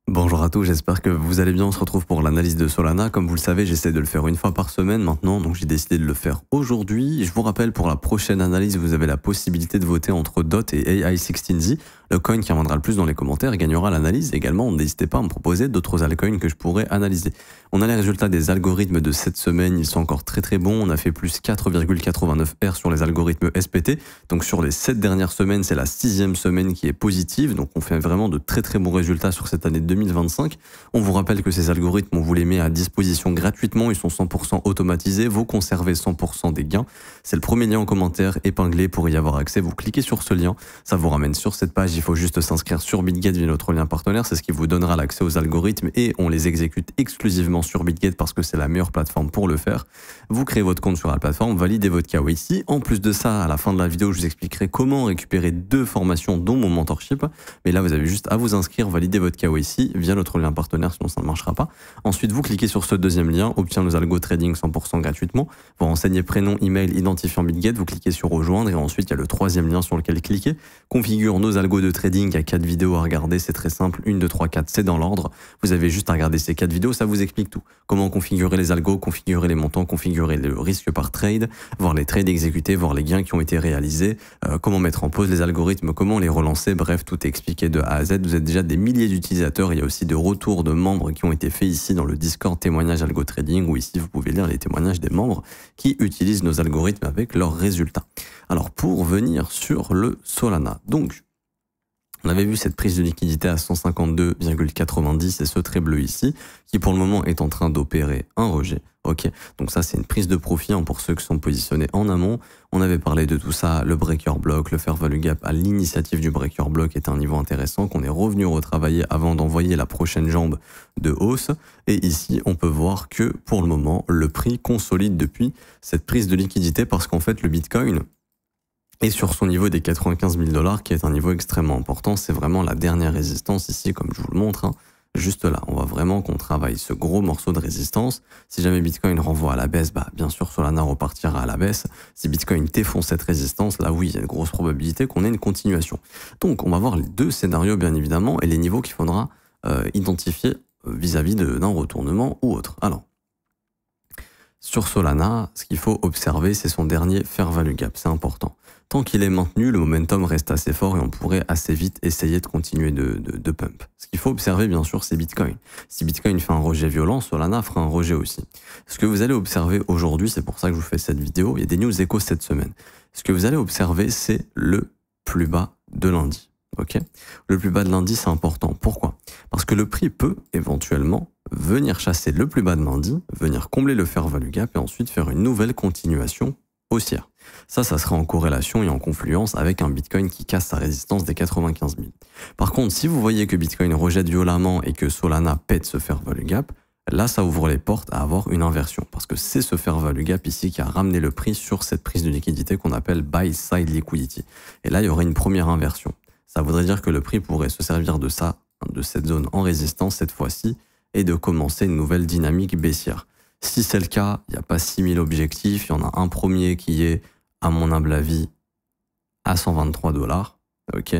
Bonjour à tous, j'espère que vous allez bien. On se retrouve pour l'analyse de Solana. Comme vous le savez, j'essaie de le faire une fois par semaine maintenant, donc j'ai décidé de le faire aujourd'hui. Je vous rappelle, pour la prochaine analyse, vous avez la possibilité de voter entre DOT et AI16Z. Le coin qui reviendra le plus dans les commentaires gagnera l'analyse. Également, n'hésitez pas à me proposer d'autres altcoins que je pourrais analyser. On a les résultats des algorithmes de cette semaine, ils sont encore très bons. On a fait plus 4,89 R sur les algorithmes SPT. Donc sur les 7 dernières semaines, c'est la 6e semaine qui est positive. Donc on fait vraiment de très bons résultats sur cette année 2025. On vous rappelle que ces algorithmes, on vous les met à disposition gratuitement. Ils sont 100% automatisés. Vous conservez 100% des gains. C'est le premier lien en commentaire épinglé pour y avoir accès. Vous cliquez sur ce lien, ça vous ramène sur cette page. Il faut juste s'inscrire sur BitGet via notre lien partenaire. C'est ce qui vous donnera l'accès aux algorithmes et on les exécute exclusivement sur BitGet parce que c'est la meilleure plateforme pour le faire. Vous créez votre compte sur la plateforme, validez votre KYC. En plus de ça, à la fin de la vidéo, je vous expliquerai comment récupérer 2 formations dont mon mentorship. Mais là, vous avez juste à vous inscrire, valider votre KYC via notre lien partenaire, sinon ça ne marchera pas. Ensuite, vous cliquez sur ce deuxième lien, obtient nos algo trading 100% gratuitement. Vous renseignez prénom, email, identifiant BitGet, vous cliquez sur rejoindre et ensuite il y a le troisième lien sur lequel cliquer. Configure nos algos de trading, il y a 4 vidéos à regarder, c'est très simple, 1, 2, 3, 4, c'est dans l'ordre. Vous avez juste à regarder ces 4 vidéos, ça vous explique tout. Comment configurer les algos, configurer les montants, configurer le risque par trade, voir les trades exécutés, voir les gains qui ont été réalisés, comment mettre en pause les algorithmes, comment les relancer, bref, tout est expliqué de A à Z. Vous êtes déjà des milliers d'utilisateurs, il y a aussi de retours de membres qui ont été faits ici dans le Discord témoignage algo trading, où ici vous pouvez lire les témoignages des membres qui utilisent nos algorithmes avec leurs résultats. Alors pour venir sur le Solana, donc on avait vu cette prise de liquidité à 152,90 et ce trait bleu ici, qui pour le moment est en train d'opérer un rejet. Ok, donc ça c'est une prise de profit pour ceux qui sont positionnés en amont. On avait parlé de tout ça, le breaker block, le fair value gap à l'initiative du breaker block est un niveau intéressant qu'on est revenu retravailler avant d'envoyer la prochaine jambe de hausse. Et ici, on peut voir que pour le moment, le prix consolide depuis cette prise de liquidité parce qu'en fait le Bitcoin et sur son niveau des 95 000 $, qui est un niveau extrêmement important, c'est vraiment la dernière résistance ici, comme je vous le montre, juste là. On voit vraiment qu'on travaille ce gros morceau de résistance. Si jamais Bitcoin renvoie à la baisse, bien sûr Solana repartira à la baisse. Si Bitcoin défonce cette résistance, là oui, il y a une grosse probabilité qu'on ait une continuation. Donc on va voir les 2 scénarios bien évidemment et les niveaux qu'il faudra identifier vis-à-vis d'un retournement ou autre. Alors, sur Solana, ce qu'il faut observer, c'est son dernier fair value gap, c'est important. Tant qu'il est maintenu, le momentum reste assez fort et on pourrait assez vite essayer de continuer de pump. Ce qu'il faut observer, bien sûr, c'est Bitcoin. Si Bitcoin fait un rejet violent, Solana fera un rejet aussi. Ce que vous allez observer aujourd'hui, c'est pour ça que je vous fais cette vidéo, il y a des news échos cette semaine. Ce que vous allez observer, c'est le plus bas de lundi. Okay, le plus bas de lundi, c'est important. Pourquoi? Parce que le prix peut éventuellement venir chasser le plus bas de lundi, venir combler le fair value gap et ensuite faire une nouvelle continuation haussière. Ça sera en corrélation et en confluence avec un Bitcoin qui casse sa résistance des 95 000. Par contre, si vous voyez que Bitcoin rejette violemment et que Solana pète ce fair value gap, là, ça ouvre les portes à avoir une inversion. Parce que c'est ce fair value gap ici qui a ramené le prix sur cette prise de liquidité qu'on appelle buy side liquidity. Et là, il y aurait une première inversion. Ça voudrait dire que le prix pourrait se servir de ça, de cette zone en résistance cette fois-ci, et de commencer une nouvelle dynamique baissière. Si c'est le cas, il n'y a pas 6000 objectifs, il y en a un premier qui est, à mon humble avis, à 123 $. Ok.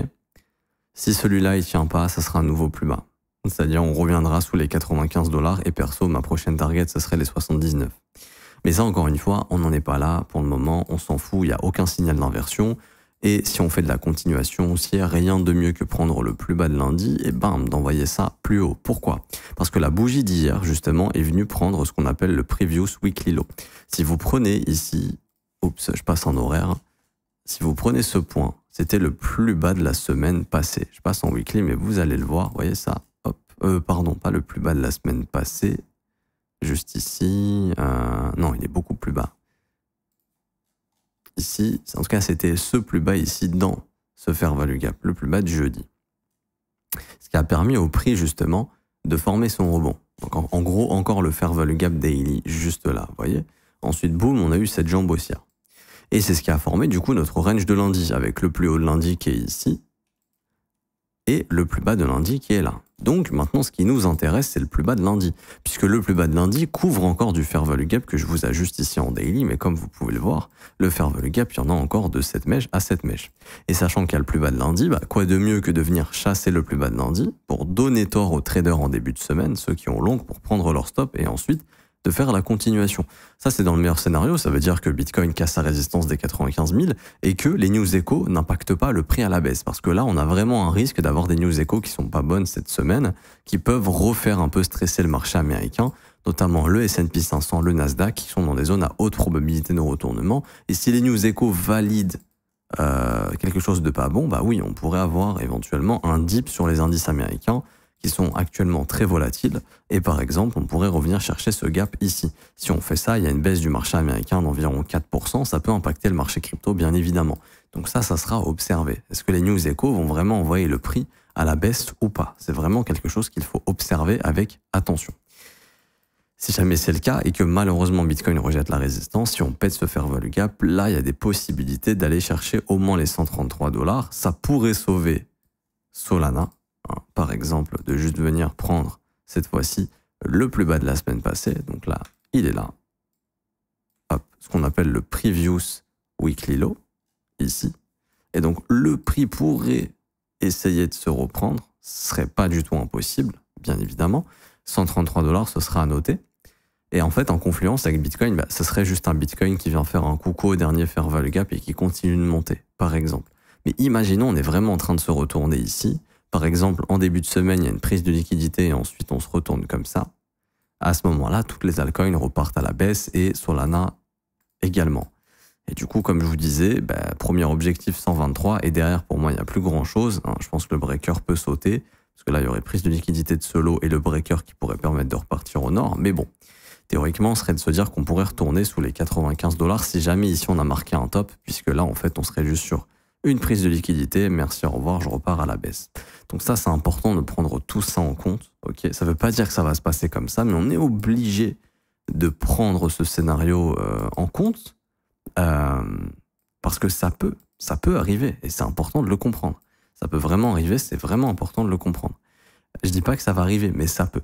Si celui-là, il tient pas, ça sera un nouveau plus bas. C'est-à-dire, on reviendra sous les 95 $, et perso, ma prochaine target, ce serait les 79. Mais ça, encore une fois, on n'en est pas là pour le moment, on s'en fout, il n'y a aucun signal d'inversion. Et si on fait de la continuation haussière, rien de mieux que prendre le plus bas de lundi et bam, d'envoyer ça plus haut. Pourquoi? Parce que la bougie d'hier, justement, est venue prendre ce qu'on appelle le Previous Weekly Low. Si vous prenez ici, oups, je passe en horaire, si vous prenez ce point, c'était le plus bas de la semaine passée. Je passe en weekly, mais vous allez le voir, vous voyez ça, hop, pardon, pas le plus bas de la semaine passée, juste ici, non, il est beaucoup plus bas. Ici, en tout cas, c'était ce plus bas ici dans ce fair value gap, le plus bas du jeudi. Ce qui a permis au prix, justement, de former son rebond. Donc, en gros, encore le fair value gap daily, juste là, vous voyez. Ensuite, boum, on a eu cette jambe haussière. Et c'est ce qui a formé, du coup, notre range de lundi, avec le plus haut de lundi qui est ici, et le plus bas de lundi qui est là. Donc maintenant, ce qui nous intéresse, c'est le plus bas de lundi, puisque le plus bas de lundi couvre encore du fair value gap que je vous ajuste ici en daily, mais comme vous pouvez le voir, le fair value gap, il y en a encore de cette mèche à cette mèche. Et sachant qu'il y a le plus bas de lundi, quoi de mieux que de venir chasser le plus bas de lundi pour donner tort aux traders en début de semaine, ceux qui ont long pour prendre leur stop et ensuite de faire la continuation. Ça, c'est dans le meilleur scénario. Ça veut dire que Bitcoin casse sa résistance des 95 000 et que les news échos n'impactent pas le prix à la baisse. Parce que là, on a vraiment un risque d'avoir des news échos qui sont pas bonnes cette semaine, qui peuvent refaire un peu stresser le marché américain, notamment le S&P 500, le Nasdaq, qui sont dans des zones à haute probabilité de retournement. Et si les news échos valident quelque chose de pas bon, oui, on pourrait avoir éventuellement un dip sur les indices américains qui sont actuellement très volatiles, et par exemple, on pourrait revenir chercher ce gap ici. Si on fait ça, il y a une baisse du marché américain d'environ 4%, ça peut impacter le marché crypto, bien évidemment. Donc ça sera observé. Est-ce que les news échos vont vraiment envoyer le prix à la baisse ou pas? C'est vraiment quelque chose qu'il faut observer avec attention. Si jamais c'est le cas, et que malheureusement Bitcoin rejette la résistance, si on pète ce fair value gap, là, il y a des possibilités d'aller chercher au moins les 133 $. Ça pourrait sauver Solana, par exemple, de juste venir prendre cette fois-ci le plus bas de la semaine passée. Donc là, il est là. Hop, ce qu'on appelle le previous weekly low, ici. Et donc le prix pourrait essayer de se reprendre. Ce serait pas du tout impossible, bien évidemment. 133 $, ce sera à noter. Et en fait, en confluence avec Bitcoin, ce serait juste un Bitcoin qui vient faire un coucou au dernier fair value gap et qui continue de monter, par exemple. Mais imaginons, on est vraiment en train de se retourner ici. Par exemple, en début de semaine, il y a une prise de liquidité et ensuite on se retourne comme ça. À ce moment-là, toutes les altcoins repartent à la baisse et Solana également. Et du coup, comme je vous disais, premier objectif 123 et derrière, pour moi, il n'y a plus grand-chose. Je pense que le breaker peut sauter parce que là, il y aurait prise de liquidité de ce lot et le breaker qui pourrait permettre de repartir au nord. Mais bon, théoriquement, ce serait de se dire qu'on pourrait retourner sous les 95 $ si jamais ici on a marqué un top, puisque là, en fait, on serait juste sur une prise de liquidité, merci, au revoir, je repars à la baisse. Donc ça, c'est important de prendre tout ça en compte. Ok, ça ne veut pas dire que ça va se passer comme ça, mais on est obligé de prendre ce scénario en compte parce que ça peut arriver et c'est important de le comprendre. Ça peut vraiment arriver, c'est vraiment important de le comprendre. Je dis pas que ça va arriver, mais ça peut.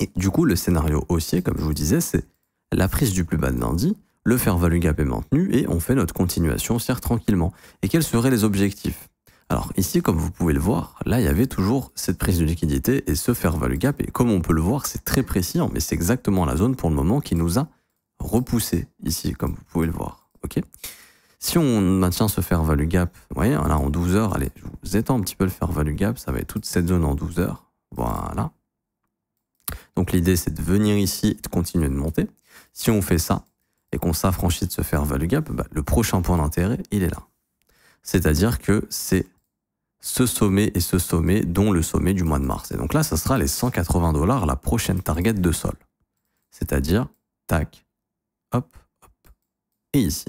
Et du coup, le scénario haussier, comme je vous disais, c'est la prise du plus bas de lundi, le fair value gap est maintenu et on fait notre continuation haussière tranquillement. Et quels seraient les objectifs? Alors ici, comme vous pouvez le voir, là il y avait toujours cette prise de liquidité et ce fair value gap. Et comme on peut le voir, c'est très précis, mais c'est exactement la zone pour le moment qui nous a repoussé ici, comme vous pouvez le voir. Ok. Si on maintient ce fair value gap, vous voyez, là en 12 heures, allez, je vous étends un petit peu le fair value gap, ça va être toute cette zone en 12 heures. Voilà. Donc l'idée c'est de venir ici et de continuer de monter. Si on fait ça, et qu'on s'affranchit de ce fair value gap, le prochain point d'intérêt, il est là. C'est-à-dire que c'est ce sommet et ce sommet, dont le sommet du mois de mars. Et donc là, ça sera les 180 $, la prochaine target de sol. C'est-à-dire, tac, hop, hop, et ici.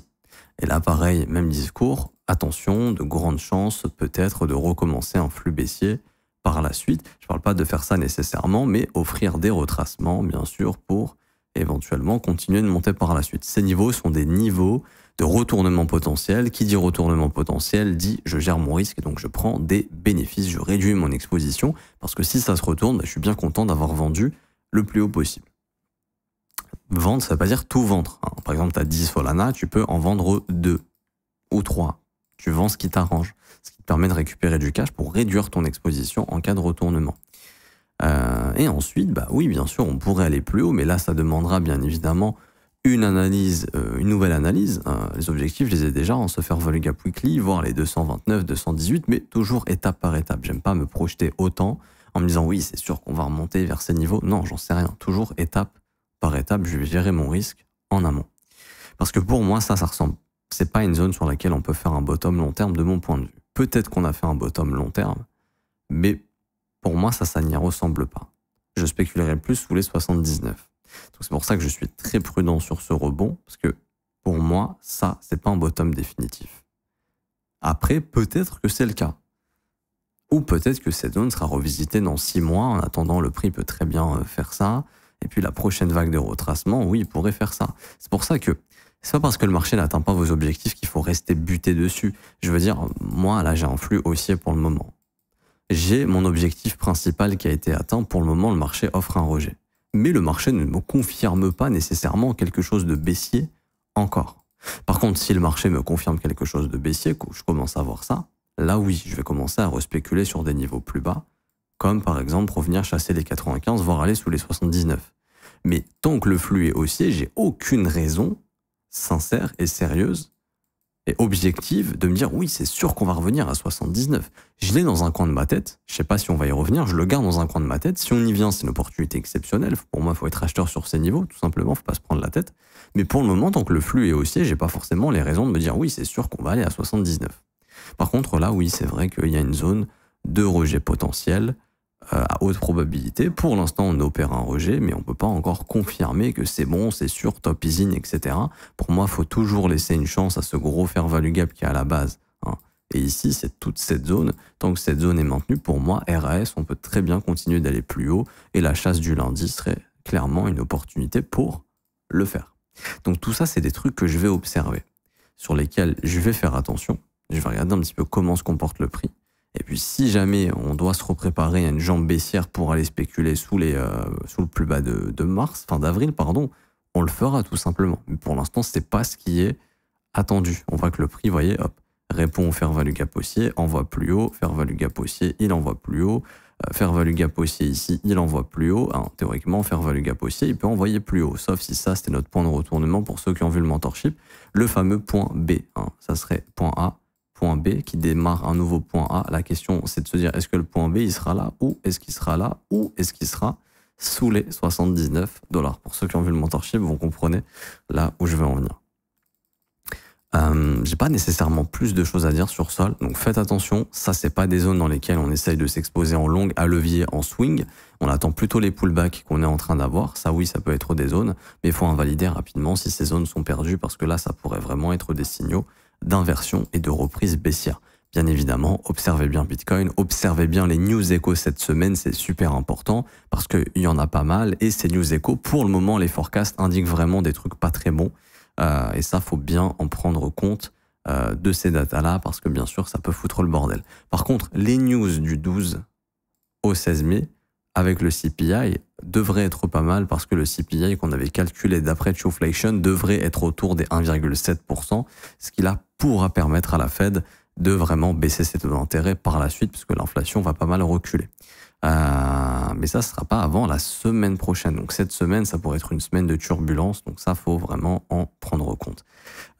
Et là, pareil, même discours, attention, de grandes chances peut-être de recommencer un flux baissier par la suite. Je ne parle pas de faire ça nécessairement, mais offrir des retracements, bien sûr, pour éventuellement continuer de monter par la suite. Ces niveaux sont des niveaux de retournement potentiel. Qui dit retournement potentiel dit je gère mon risque, donc je prends des bénéfices, je réduis mon exposition, parce que si ça se retourne, je suis bien content d'avoir vendu le plus haut possible. Vendre, ça ne veut pas dire tout vendre. Par exemple, tu as 10 Solana, tu peux en vendre 2 ou 3. Tu vends ce qui t'arrange, ce qui te permet de récupérer du cash pour réduire ton exposition en cas de retournement. Et ensuite, oui, bien sûr, on pourrait aller plus haut, mais là, ça demandera bien évidemment une analyse, une nouvelle analyse. Les objectifs, je les ai déjà, se faire value gap weekly, voir les 229, 218, mais toujours étape par étape. J'aime pas me projeter autant en me disant oui, c'est sûr qu'on va remonter vers ces niveaux. Non, j'en sais rien. Toujours étape par étape, je vais gérer mon risque en amont. Parce que pour moi, ça ressemble. C'est pas une zone sur laquelle on peut faire un bottom long terme de mon point de vue. Peut-être qu'on a fait un bottom long terme, mais pour moi, ça n'y ressemble pas. Je spéculerai plus sous les 79. Donc c'est pour ça que je suis très prudent sur ce rebond, parce que pour moi, ça, c'est pas un bottom définitif. Après, peut-être que c'est le cas. Ou peut-être que cette zone sera revisitée dans 6 mois. En attendant, le prix peut très bien faire ça. Et puis la prochaine vague de retracement, oui, il pourrait faire ça. C'est pour ça que c'est pas parce que le marché n'atteint pas vos objectifs qu'il faut rester buté dessus. Je veux dire, moi, là, j'ai un flux haussier pour le moment. j'ai mon objectif principal qui a été atteint. Pour le moment, le marché offre un rejet. Mais le marché ne me confirme pas nécessairement quelque chose de baissier encore. Par contre, si le marché me confirme quelque chose de baissier, que je commence à voir ça, là oui, je vais commencer à respéculer sur des niveaux plus bas, comme par exemple revenir chasser les 95, voire aller sous les 79. Mais tant que le flux est haussier, j'ai aucune raison sincère et sérieuse et objective de me dire oui, c'est sûr qu'on va revenir à 79. Je l'ai dans un coin de ma tête, je sais pas si on va y revenir, je le garde dans un coin de ma tête. Si on y vient, c'est une opportunité exceptionnelle. Pour moi, il faut être acheteur sur ces niveaux, tout simplement, faut pas se prendre la tête. Mais pour le moment, tant que le flux est haussier, j'ai pas forcément les raisons de me dire oui, c'est sûr qu'on va aller à 79. Par contre, là, oui, c'est vrai qu'il y a une zone de rejet potentiel à haute probabilité. Pour l'instant, on opère un rejet, mais on peut pas encore confirmer que c'est bon, c'est sûr, top easing, etc. Pour moi, il faut toujours laisser une chance à ce gros fair value gap qui est à la base. Hein. Et ici, c'est toute cette zone. Tant que cette zone est maintenue, pour moi, RAS, on peut très bien continuer d'aller plus haut. Et la chasse du lundi serait clairement une opportunité pour le faire. Donc tout ça, c'est des trucs que je vais observer, sur lesquels je vais faire attention. Je vais regarder un petit peu comment se comporte le prix. Et puis si jamais on doit se repréparer à une jambe baissière pour aller spéculer sous le plus bas de mars, fin d'avril, pardon, on le fera tout simplement. Mais pour l'instant, c'est pas ce qui est attendu. On voit que le prix, vous voyez, hop, répond au fair value gap haussier, envoie plus haut, fair value gap haussier, il envoie plus haut, fair value gap haussier ici, il envoie plus haut. Hein, théoriquement, fair value gap haussier, il peut envoyer plus haut, sauf si ça, c'était notre point de retournement pour ceux qui ont vu le mentorship, le fameux point B. Hein, ça serait point A, point B qui démarre un nouveau point A. La question, c'est de se dire, est-ce que le point B, il sera là, ou est-ce qu'il sera là, ou est-ce qu'il sera sous les 79 $. Pour ceux qui ont vu le mentorship, vous comprenez là où je vais en venir. J'ai pas nécessairement plus de choses à dire sur Sol, donc faites attention. Ça, c'est pas des zones dans lesquelles on essaye de s'exposer en longue, à levier, en swing. On attend plutôt les pullbacks qu'on est en train d'avoir. Ça, oui, ça peut être des zones, mais il faut invalider rapidement si ces zones sont perdues, parce que là, ça pourrait vraiment être des signaux d'inversion et de reprise baissière. Bien évidemment, observez bien Bitcoin, observez bien les news échos cette semaine, c'est super important parce qu'il y en a pas mal et ces news échos, pour le moment, les forecasts indiquent vraiment des trucs pas très bons et ça, faut bien en prendre compte de ces datas-là parce que bien sûr, ça peut foutre le bordel. Par contre, les news du 12 au 16 mai avec le CPI devrait être pas mal parce que le CPI qu'on avait calculé d'après Chewflation devrait être autour des 1,7%, ce qui là pourra permettre à la Fed de vraiment baisser ses taux d'intérêt par la suite puisque l'inflation va pas mal reculer. Mais ça ne sera pas avant la semaine prochaine. Donc cette semaine, ça pourrait être une semaine de turbulence. Donc ça, faut vraiment en prendre compte.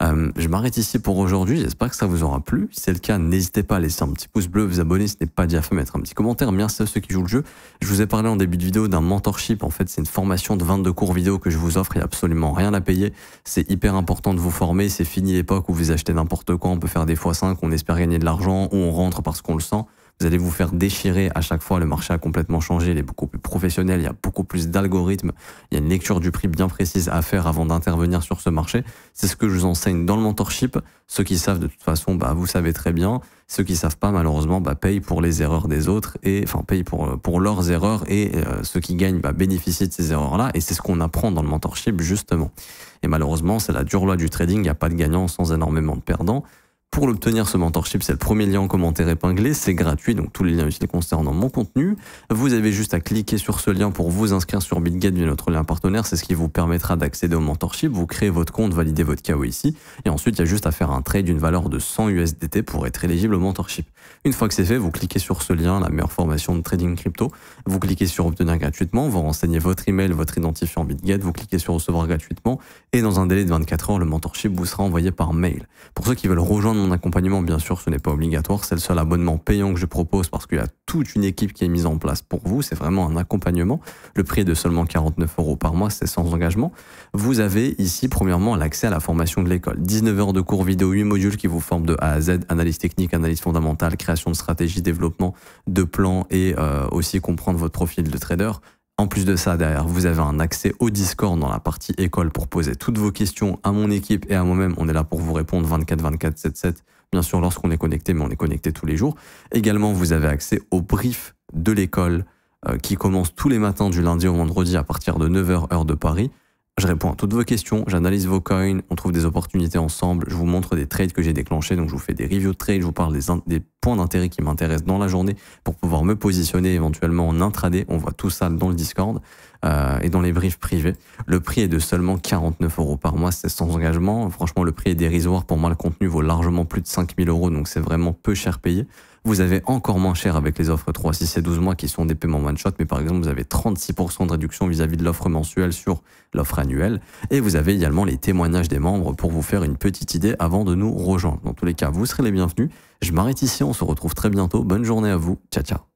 Je m'arrête ici pour aujourd'hui. J'espère que ça vous aura plu. Si c'est le cas, n'hésitez pas à laisser un petit pouce bleu, vous abonner si ce n'est pas déjà fait, mettre un petit commentaire. Merci à ceux qui jouent le jeu. Je vous ai parlé en début de vidéo d'un mentorship. En fait, c'est une formation de 22 cours vidéo que je vous offre. Il n'y a absolument rien à payer. C'est hyper important de vous former. C'est fini l'époque où vous achetez n'importe quoi. On peut faire des x5, on espère gagner de l'argent ou on rentre parce qu'on le sent. Vous allez vous faire déchirer à chaque fois. Le marché a complètement changé. Il est beaucoup plus professionnel. Il y a beaucoup plus d'algorithmes. Il y a une lecture du prix bien précise à faire avant d'intervenir sur ce marché. C'est ce que je vous enseigne dans le mentorship. Ceux qui savent, de toute façon, bah, vous savez très bien. Ceux qui savent pas, malheureusement, bah, payent pour les erreurs des autres et, enfin, payent pour leurs erreurs et ceux qui gagnent, bah, bénéficient de ces erreurs-là. Et c'est ce qu'on apprend dans le mentorship, justement. Et malheureusement, c'est la dure loi du trading. Il n'y a pas de gagnant sans énormément de perdants. Pour l'obtenir, ce mentorship, c'est le premier lien en commentaire épinglé, c'est gratuit, donc tous les liens utiles concernant mon contenu. Vous avez juste à cliquer sur ce lien pour vous inscrire sur BitGet via notre lien partenaire, c'est ce qui vous permettra d'accéder au mentorship, vous créez votre compte, validez votre KYC, et ensuite il y a juste à faire un trade d'une valeur de 100 USDT pour être éligible au mentorship. Une fois que c'est fait, vous cliquez sur ce lien, la meilleure formation de trading crypto, vous cliquez sur obtenir gratuitement, vous renseignez votre email, votre identifiant BitGet, vous cliquez sur recevoir gratuitement, et dans un délai de 24 heures, le mentorship vous sera envoyé par mail. Pour ceux qui veulent rejoindre mon accompagnement, bien sûr, ce n'est pas obligatoire, c'est le seul abonnement payant que je propose parce qu'il y a toute une équipe qui est mise en place pour vous, c'est vraiment un accompagnement. Le prix est de seulement 49 € par mois, c'est sans engagement. Vous avez ici, premièrement, l'accès à la formation de l'école. 19 heures de cours vidéo, 8 modules qui vous forment de A à Z, analyse technique, analyse fondamentale, création de stratégie, développement de plans et aussi comprendre votre profil de trader. En plus de ça, derrière, vous avez un accès au Discord dans la partie école pour poser toutes vos questions à mon équipe et à moi-même. On est là pour vous répondre 24/24, 7/7. Bien sûr, lorsqu'on est connecté, mais on est connecté tous les jours. Également, vous avez accès au brief de l'école qui commence tous les matins du lundi au vendredi à partir de 9 h heure de Paris. Je réponds à toutes vos questions, j'analyse vos coins, on trouve des opportunités ensemble, je vous montre des trades que j'ai déclenchés, donc je vous fais des reviews de trades, je vous parle des points d'intérêt qui m'intéressent dans la journée pour pouvoir me positionner éventuellement en intraday. On voit tout ça dans le Discord et dans les briefs privés. Le prix est de seulement 49 € par mois, c'est sans engagement. Franchement, le prix est dérisoire. Pour moi, le contenu vaut largement plus de 5000 €, donc c'est vraiment peu cher payé. Vous avez encore moins cher avec les offres 3, 6 et 12 mois qui sont des paiements one-shot, mais par exemple, vous avez 36% de réduction vis-à-vis de l'offre mensuelle sur l'offre annuelle. Et vous avez également les témoignages des membres pour vous faire une petite idée avant de nous rejoindre. Dans tous les cas, vous serez les bienvenus. Je m'arrête ici, on se retrouve très bientôt. Bonne journée à vous. Ciao, ciao.